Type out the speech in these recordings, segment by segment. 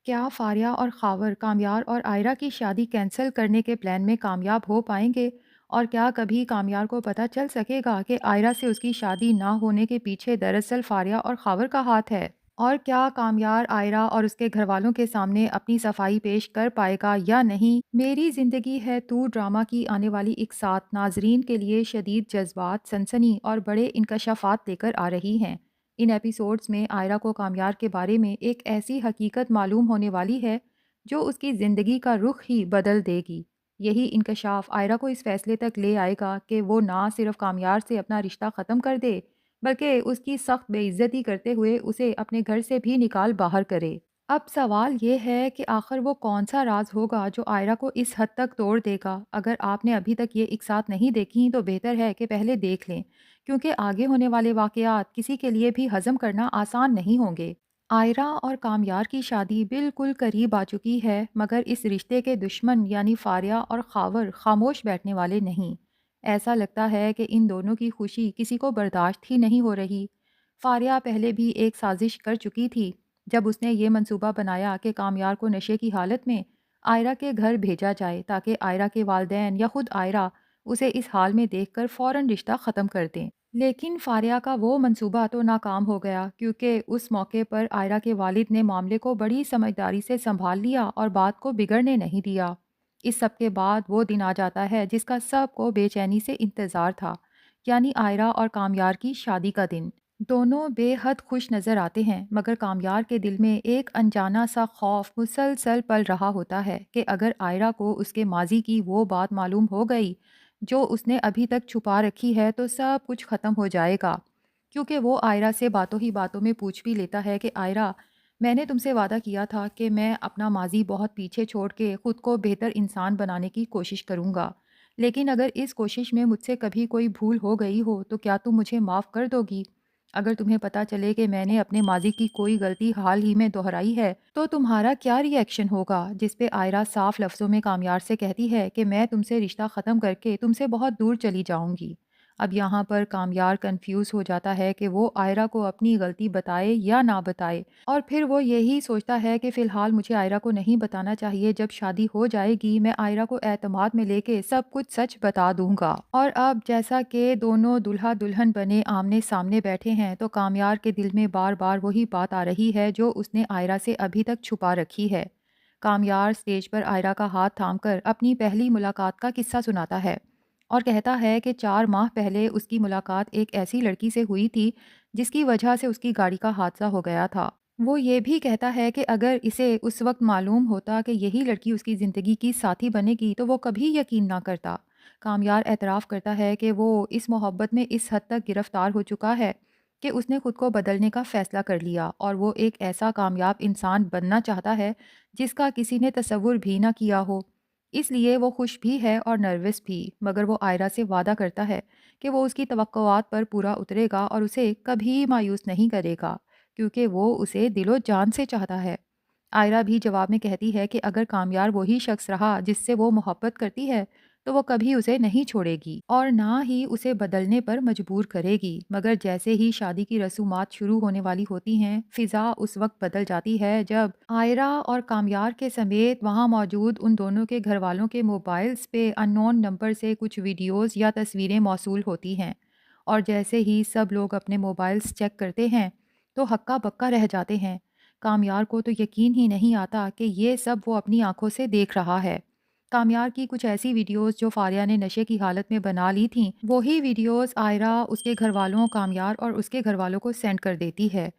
کیا فاریہ اور خاور کامیار اور آئرہ کی شادی کینسل کرنے کے پلان میں کامیاب ہو پائیں گے؟ اور کیا کبھی کامیار کو پتہ چل سکے گا کہ آئرہ سے اس کی شادی نہ ہونے کے پیچھے دراصل فاریہ اور خاور کا ہاتھ ہے؟ اور کیا کامیار آئرہ اور اس کے گھر والوں کے سامنے اپنی صفائی پیش کر پائے گا یا نہیں؟ میری زندگی ہے تو ڈرامہ کی آنے والی ایک ساتھ ناظرین کے لیے شدید جذبات، سنسنی اور بڑے انکشافات لے کر آ رہی ہیں۔ ان ایپیسوڈز میں آئرہ کو کامیار کے بارے میں ایک ایسی حقیقت معلوم ہونے والی ہے جو اس کی زندگی کا رخ ہی بدل دے گی۔ یہی انکشاف آئرہ کو اس فیصلے تک لے آئے گا کہ وہ نہ صرف کامیار سے اپنا رشتہ ختم کر دے بلکہ اس کی سخت بے عزتی کرتے ہوئے اسے اپنے گھر سے بھی نکال باہر کرے۔ اب سوال یہ ہے کہ آخر وہ کون سا راز ہوگا جو آئرہ کو اس حد تک توڑ دے گا؟ اگر آپ نے ابھی تک یہ ایک ساتھ نہیں دیکھی تو بہتر ہے کہ پہلے دیکھ لیں، کیونکہ آگے ہونے والے واقعات کسی کے لیے بھی ہضم کرنا آسان نہیں ہوں گے۔ آئرہ اور کامیار کی شادی بالکل قریب آ چکی ہے، مگر اس رشتے کے دشمن یعنی فاریہ اور خاور خاموش بیٹھنے والے نہیں۔ ایسا لگتا ہے کہ ان دونوں کی خوشی کسی کو برداشت ہی نہیں ہو رہی۔ فاریہ پہلے بھی ایک سازش کر چکی تھی جب اس نے یہ منصوبہ بنایا کہ کامیار کو نشے کی حالت میں آئرہ کے گھر بھیجا جائے تاکہ آئرہ کے والدین یا خود آئرہ اسے اس حال میں دیکھ کر فوراً رشتہ ختم کر دیں۔ لیکن فاریہ کا وہ منصوبہ تو ناکام ہو گیا، کیونکہ اس موقع پر آئرہ کے والد نے معاملے کو بڑی سمجھداری سے سنبھال لیا اور بات کو بگڑنے نہیں دیا۔ اس سب کے بعد وہ دن آ جاتا ہے جس کا سب کو بے چینی سے انتظار تھا، یعنی آئرہ اور کامیار کی شادی کا دن۔ دونوں بے حد خوش نظر آتے ہیں، مگر کامیار کے دل میں ایک انجانا سا خوف مسلسل پل رہا ہوتا ہے کہ اگر آئرہ کو اس کے ماضی کی وہ بات معلوم ہو گئی جو اس نے ابھی تک چھپا رکھی ہے تو سب کچھ ختم ہو جائے گا۔ کیونکہ وہ آئرہ سے باتوں ہی باتوں میں پوچھ بھی لیتا ہے کہ آئرہ، میں نے تم سے وعدہ کیا تھا کہ میں اپنا ماضی بہت پیچھے چھوڑ کے خود کو بہتر انسان بنانے کی کوشش کروں گا، لیکن اگر اس کوشش میں مجھ سے کبھی کوئی بھول ہو گئی ہو تو کیا تم مجھے معاف کر دو گی؟ اگر تمہیں پتہ چلے کہ میں نے اپنے ماضی کی کوئی غلطی حال ہی میں دہرائی ہے تو تمہارا کیا ری ایکشن ہوگا؟ جس پہ آئرہ صاف لفظوں میں کامیار سے کہتی ہے کہ میں تم سے رشتہ ختم کر کے تم سے بہت دور چلی جاؤں گی۔ اب یہاں پر کامیار کنفیوز ہو جاتا ہے کہ وہ آئرہ کو اپنی غلطی بتائے یا نہ بتائے، اور پھر وہ یہی سوچتا ہے کہ فی الحال مجھے آئرہ کو نہیں بتانا چاہیے، جب شادی ہو جائے گی میں آئرہ کو اعتماد میں لے کے سب کچھ سچ بتا دوں گا۔ اور اب جیسا کہ دونوں دلہا دلہن بنے آمنے سامنے بیٹھے ہیں تو کامیار کے دل میں بار بار وہی بات آ رہی ہے جو اس نے آئرہ سے ابھی تک چھپا رکھی ہے۔ کامیار سٹیج پر آئرہ کا ہاتھ تھام کر اپنی پہلی ملاقات کا قصہ سناتا ہے اور کہتا ہے کہ 4 ماہ پہلے اس کی ملاقات ایک ایسی لڑکی سے ہوئی تھی جس کی وجہ سے اس کی گاڑی کا حادثہ ہو گیا تھا۔ وہ یہ بھی کہتا ہے کہ اگر اسے اس وقت معلوم ہوتا کہ یہی لڑکی اس کی زندگی کی ساتھی بنے گی تو وہ کبھی یقین نہ کرتا۔ کامیار اعتراف کرتا ہے کہ وہ اس محبت میں اس حد تک گرفتار ہو چکا ہے کہ اس نے خود کو بدلنے کا فیصلہ کر لیا اور وہ ایک ایسا کامیاب انسان بننا چاہتا ہے جس کا کسی نے تصور بھی نہ کیا ہو۔ اس لیے وہ خوش بھی ہے اور نروس بھی، مگر وہ آئرہ سے وعدہ کرتا ہے کہ وہ اس کی توقعات پر پورا اترے گا اور اسے کبھی مایوس نہیں کرے گا، کیونکہ وہ اسے دل و جان سے چاہتا ہے۔ آئرہ بھی جواب میں کہتی ہے کہ اگر کامیار وہی شخص رہا جس سے وہ محبت کرتی ہے تو وہ کبھی اسے نہیں چھوڑے گی اور نہ ہی اسے بدلنے پر مجبور کرے گی۔ مگر جیسے ہی شادی کی رسومات شروع ہونے والی ہوتی ہیں، فضا اس وقت بدل جاتی ہے جب آئرہ اور کامیار کے سمیت وہاں موجود ان دونوں کے گھر والوں کے موبائلز پہ ان نون نمبر سے کچھ ویڈیوز یا تصویریں موصول ہوتی ہیں، اور جیسے ہی سب لوگ اپنے موبائلز چیک کرتے ہیں تو ہکا بکا رہ جاتے ہیں۔ کامیار کو تو یقین ہی نہیں آتا کہ یہ سب وہ اپنی آنکھوں سے دیکھ رہا ہے۔ کامیار کی کچھ ایسی ویڈیوز جو فاریہ نے نشے کی حالت میں بنا لی تھیں، وہی ویڈیوز آئرہ اس کے گھر والوں، کامیار اور اس کے گھر والوں کو سینڈ کر دیتی ہے۔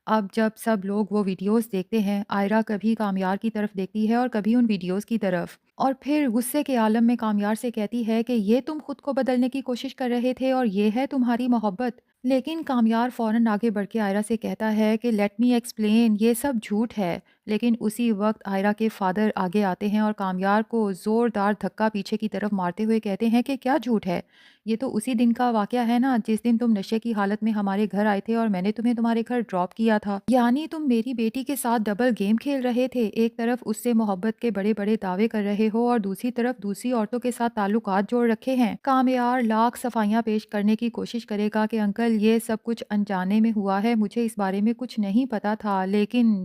اب جب سب لوگ وہ ویڈیوز دیکھتے ہیں، آئرہ کبھی کامیار کی طرف دیکھتی ہے اور کبھی ان ویڈیوز کی طرف، اور پھر غصے کے عالم میں کامیار سے کہتی ہے کہ یہ تم خود کو بدلنے کی کوشش کر رہے تھے اور یہ ہے تمہاری محبت۔ لیکن کامیار فوراً آگے بڑھ کے آئرہ سے کہتا ہے کہ لیٹ می ایکسپلین، یہ سب جھوٹ ہے۔ لیکن اسی وقت آئرہ کے فادر آگے آتے ہیں اور کامیار کو زوردار دھکا پیچھے کی طرف مارتے ہوئے کہتے ہیں کہ کیا جھوٹ ہے؟ یہ تو اسی دن کا واقعہ ہے نا جس دن تم نشے کی حالت میں ہمارے گھر آئے تھے اور میں نے تمہیں تمہارے گھر ڈراپ کیا تھا۔ یعنی تم میری بیٹی کے ساتھ ڈبل گیم کھیل رہے تھے، ایک طرف اس سے محبت کے بڑے بڑے دعوے کر رہے ہو اور دوسری طرف دوسری عورتوں کے ساتھ تعلقات جوڑ رکھے ہیں۔ کامیار لاکھ صفائیاں پیش کرنے کی کوشش کرے گا کہ انکل یہ سب کچھ انجانے میں ہوا ہے، مجھے اس بارے میں کچھ نہیں پتا تھا، لیکن